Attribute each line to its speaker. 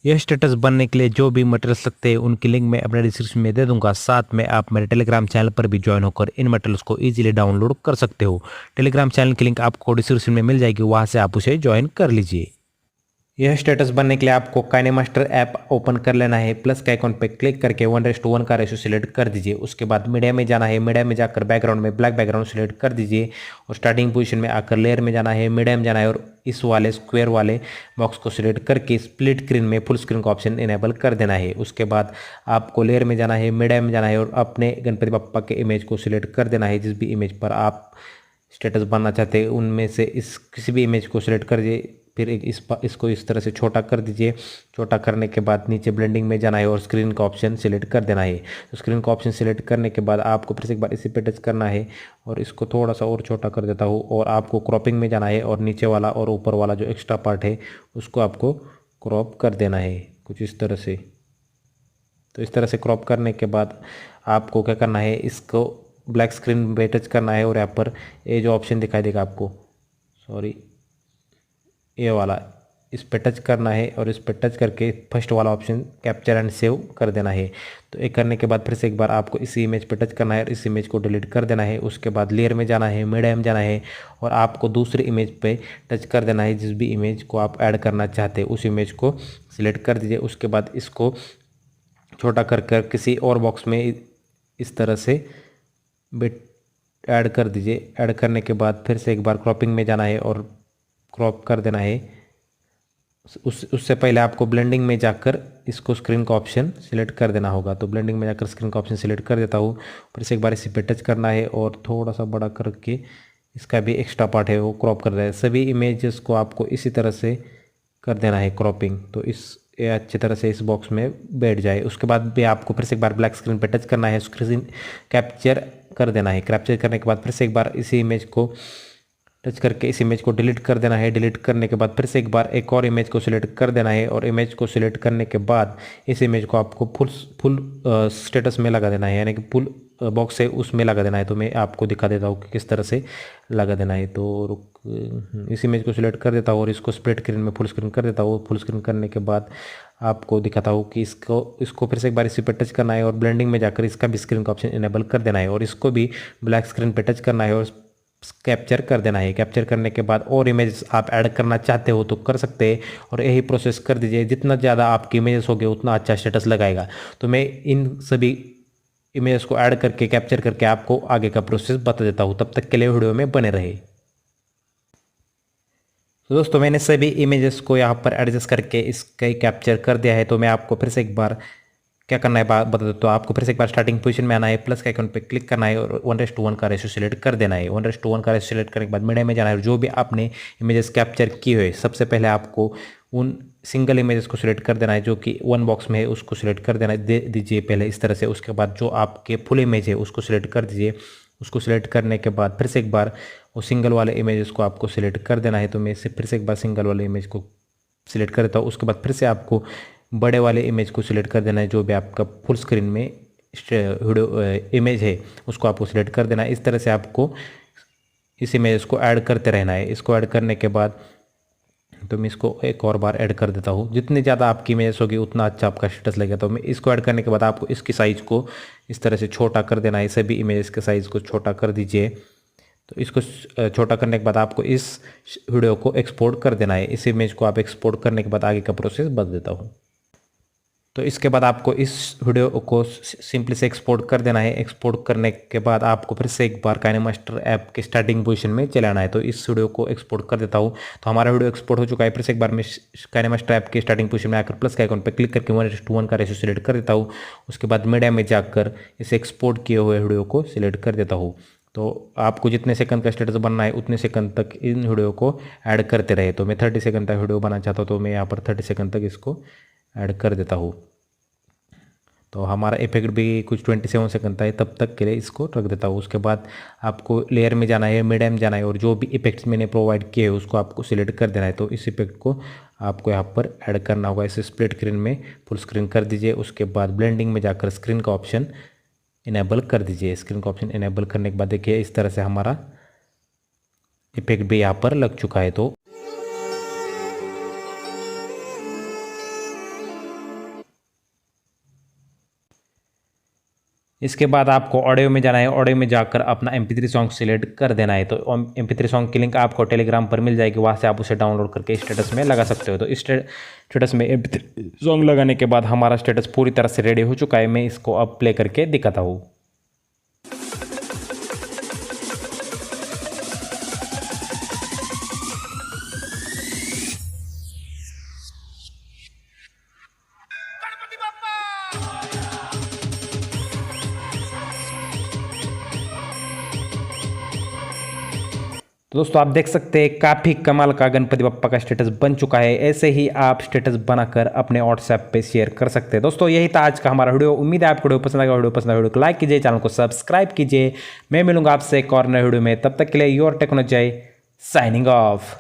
Speaker 1: यह स्टेटस बनने के लिए जो भी मटेरियल्स लगते हैं उनकी लिंक मैं अपने डिस्क्रिप्शन में दे दूंगा। साथ में आप मेरे टेलीग्राम चैनल पर भी ज्वाइन होकर इन मटेरियल्स को इजीली डाउनलोड कर सकते हो। टेलीग्राम चैनल की लिंक आपको डिस्क्रिप्शन में मिल जाएगी, वहां से आप उसे ज्वाइन कर लीजिए। यह स्टेटस बनने के लिए आपको काइनेमास्टर ऐप ओपन कर लेना है। प्लस के आइकॉन पे क्लिक करके 1:1 का रेशो सिलेक्ट कर दीजिए। उसके बाद मीडिया में जाना है, मीडिया में जाकर बैकग्राउंड में ब्लैक बैकग्राउंड सिलेक्ट कर दीजिए और स्टार्टिंग पोजीशन में आकर लेयर में जाना है, मीडिया में जाना है और इस वाले स्क्वायर वाले बॉक्स को सिलेक्ट करके स्प्लिट स्क्रीन में फुल स्क्रीन का ऑप्शन इनेबल कर देना है। उसके बाद आपको लेयर में जाना है, मीडिया में जाना है और अपने गणपति बप्पा के इमेज को सिलेक्ट कर देना है। जिस भी इमेज पर आप स्टेटस बनना चाहते हैं उनमें से इस किसी भी इमेज को सिलेक्ट कर दीजिए। फिर इसको इस तरह से छोटा कर दीजिए। छोटा करने के बाद नीचे ब्लेंडिंग में जाना है और स्क्रीन का ऑप्शन सिलेक्ट कर देना है। तो स्क्रीन का ऑप्शन सिलेक्ट करने के बाद आपको फिर से एक बार इसी पे टच करना है और इसको थोड़ा सा और छोटा कर देता हूँ और आपको क्रॉपिंग में जाना है और नीचे वाला और ऊपर वाला जो एक्स्ट्रा पार्ट है उसको आपको क्रॉप कर देना है कुछ इस तरह से। तो इस तरह से क्रॉप करने के बाद आपको क्या करना है, इसको ब्लैक स्क्रीन पे टच करना है और यहाँ पर ये जो ऑप्शन दिखाई देगा आपको, सॉरी ये वाला, इस पे टच करना है और इस पे टच करके फर्स्ट वाला ऑप्शन कैप्चर एंड सेव कर देना है। तो ये करने के बाद फिर से एक बार आपको इसी इमेज पे टच करना है और इस इमेज को डिलीट कर देना है। उसके बाद लेयर में जाना है, मीडिया में जाना है और आपको दूसरी इमेज पे टच कर देना है। जिस भी इमेज को आप ऐड करना चाहते हैं उस इमेज को सिलेक्ट कर दीजिए। उसके बाद इसको छोटा कर कर किसी और बॉक्स में इस तरह से बिट ऐड कर दीजिए। ऐड करने के बाद फिर से एक बार क्रॉपिंग में जाना है और क्रॉप कर देना है। उससे पहले आपको ब्लेंडिंग में जाकर इसको स्क्रीन का ऑप्शन सिलेक्ट कर देना होगा। तो ब्लेंडिंग में जाकर स्क्रीन का ऑप्शन सिलेक्ट कर देता हूँ। फिर से एक बार इसी पे टच करना है और थोड़ा सा बड़ा करके इसका भी एक्स्ट्रा पार्ट है वो क्रॉप कर देना है। सभी इमेजेस को आपको इसी तरह से कर देना है क्रॉपिंग, तो ये अच्छी तरह से इस बॉक्स में बैठ जाए। उसके बाद भी आपको फिर से एक बार ब्लैक स्क्रीन पे टच करना है, स्क्रीन कैप्चर कर देना है। कैप्चर करने के बाद फिर से एक बार इसी इमेज को टच करके इस इमेज को डिलीट कर देना है। डिलीट करने के बाद फिर से एक बार एक और इमेज को सिलेक्ट कर देना है और इमेज को सिलेक्ट करने के बाद इस इमेज को आपको फुल स्टेटस में लगा देना है, यानी कि फुल बॉक्स है उसमें लगा देना है। तो मैं आपको दिखा देता हूँ कि किस तरह से लगा देना है। तो इस इमेज को सिलेक्ट कर देता हूँ और इसको स्प्लिट स्क्रीन में फुल स्क्रीन कर देता हूँ। फुल स्क्रीन करने के बाद आपको दिखाता हूँ कि इसको फिर से एक बार इसी पर टच करना है और ब्लेंडिंग में जाकर इसका भी स्क्रीन का ऑप्शन इनेबल कर देना है और इसको भी ब्लैक स्क्रीन पर टच करना है और कैप्चर कर देना है। कैप्चर करने के बाद और इमेज आप ऐड करना चाहते हो तो कर सकते हैं और यही प्रोसेस कर दीजिए। जितना ज़्यादा आपकी इमेजेस होंगे उतना अच्छा स्टेटस लगाएगा। तो मैं इन सभी इमेजेस को ऐड करके कैप्चर करके आपको आगे का प्रोसेस बता देता हूँ। तब तक के लिए वीडियो में बने रहे। तो दोस्तों मैंने सभी इमेजेस को यहाँ पर एडजस्ट करके इसका कैप्चर कर दिया है। तो मैं आपको फिर से एक बार क्या करना है बता देता हूँ। आपको फिर से एक बार स्टार्टिंग पोजीशन में आना है, प्लस के आइकन पे क्लिक करना है और 1:1 का रेशो सिलेक्ट कर देना है। 1:1 का रेशो सिलेक्ट करने के बाद मीडिया में जाना है और जो भी आपने इमेजेस कैप्चर की हुई सबसे पहले आपको उन सिंगल इमेजेस को सिलेक्ट कर देना है जो कि वन बॉक्स में है, उसको सिलेक्ट कर देना दे दीजिए पहले इस तरह से। उसके बाद जो आपके फुल इमेज है उसको सिलेक्ट कर दीजिए। उसको सिलेक्ट करने के बाद फिर से एक बार वो सिंगल वाले इमेजेस को आपको सिलेक्ट कर देना है। तो मैं इसे फिर से एक बार सिंगल वाले इमेज को सिलेक्ट कर देता हूँ। उसके बाद फिर से आपको बड़े वाले इमेज को सिलेक्ट कर देना है, जो भी आपका फुल स्क्रीन में वीडियो इमेज है उसको आपको सिलेक्ट कर देना है। इस तरह से आपको इस इमेज को ऐड करते रहना है। इसको ऐड करने के बाद तो मैं इसको एक और बार ऐड कर देता हूँ। जितनी ज़्यादा आपकी इमेज होगी उतना अच्छा आपका स्टेटस लगेगा। तो मैं इसको ऐड करने के बाद आपको इसकी साइज़ को इस तरह से छोटा कर देना है। सभी इमेज के साइज़ को छोटा कर दीजिए। तो इसको छोटा करने के बाद आपको इस वीडियो को एक्सपोर्ट कर देना है। इस इमेज को आप एक्सपोर्ट करने के बाद आगे का प्रोसेस बता देता हूँ। तो इसके बाद आपको इस वीडियो को सिंपली से एक्सपोर्ट कर देना है। एक्सपोर्ट करने के बाद आपको फिर से एक बार काइनेमास्टर ऐप के स्टार्टिंग पोजीशन में चले आना है। तो इस वीडियो को एक्सपोर्ट कर देता हूँ। तो हमारा वीडियो एक्सपोर्ट हो चुका है। फिर से एक बार मैं काइनेमास्टर ऐप के स्टार्टिंग पोजीशन में आकर प्लस के आइकन पर क्लिक करके 1:1 का रेशो सिलेक्ट कर देता हूँ। उसके बाद मीडिया में जाकर इसे एक्सपोर्ट किए हुए वीडियो को सिलेक्ट कर देता हूँ। तो आपको जितने सेकंड का स्टेटस बनना है उतने सेकंड तक इन वीडियो को ऐड करते रहे। तो मैं 30 सेकंड तक वीडियो बनाना चाहता हूँ तो मैं यहाँ पर 30 सेकंड तक इसको ऐड कर देता हूँ। तो हमारा इफेक्ट भी कुछ 27 सेकंड का है, तब तक के लिए इसको रख देता हूँ। उसके बाद आपको लेयर में जाना है, मीडिया में जाना है और जो भी इफेक्ट्स मैंने प्रोवाइड किए हैं उसको आपको सिलेक्ट कर देना है। तो इस इफेक्ट को आपको यहाँ पर ऐड करना होगा। इसे स्प्लिट स्क्रीन में फुल स्क्रीन कर दीजिए। उसके बाद ब्लेंडिंग में जाकर स्क्रीन का ऑप्शन इनेबल कर दीजिए। स्क्रीन का ऑप्शन इनेबल करने के बाद देखिए इस तरह से हमारा इफेक्ट भी यहाँ पर लग चुका है। तो इसके बाद आपको ऑडियो में जाना है, ऑडियो में जाकर अपना MP3 सॉन्ग सिलेक्ट कर देना है। तो MP3 सॉन्ग की लिंक आपको टेलीग्राम पर मिल जाएगी, वहाँ से आप उसे डाउनलोड करके स्टेटस में लगा सकते हो। तो इस स्टेटस में MP3 सॉन्ग लगाने के बाद हमारा स्टेटस पूरी तरह से रेडी हो चुका है। मैं इसको अब प्ले करके दिखाता हूँ।
Speaker 2: गणपति बाप्पा।
Speaker 1: तो दोस्तों आप देख सकते हैं काफ़ी कमाल का गणपति बप्पा का स्टेटस बन चुका है। ऐसे ही आप स्टेटस बनाकर अपने व्हाट्सएप पे शेयर कर सकते हैं। दोस्तों यही था आज का हमारा वीडियो। उम्मीद है आपको वीडियो पसंद आएगा। वीडियो पसंद आएगा वीडियो को लाइक कीजिए, चैनल को सब्सक्राइब कीजिए। मैं मिलूंगा आपसे एक और नए वीडियो में, तब तक के लिए योर टेक्नोलॉजी साइनिंग ऑफ।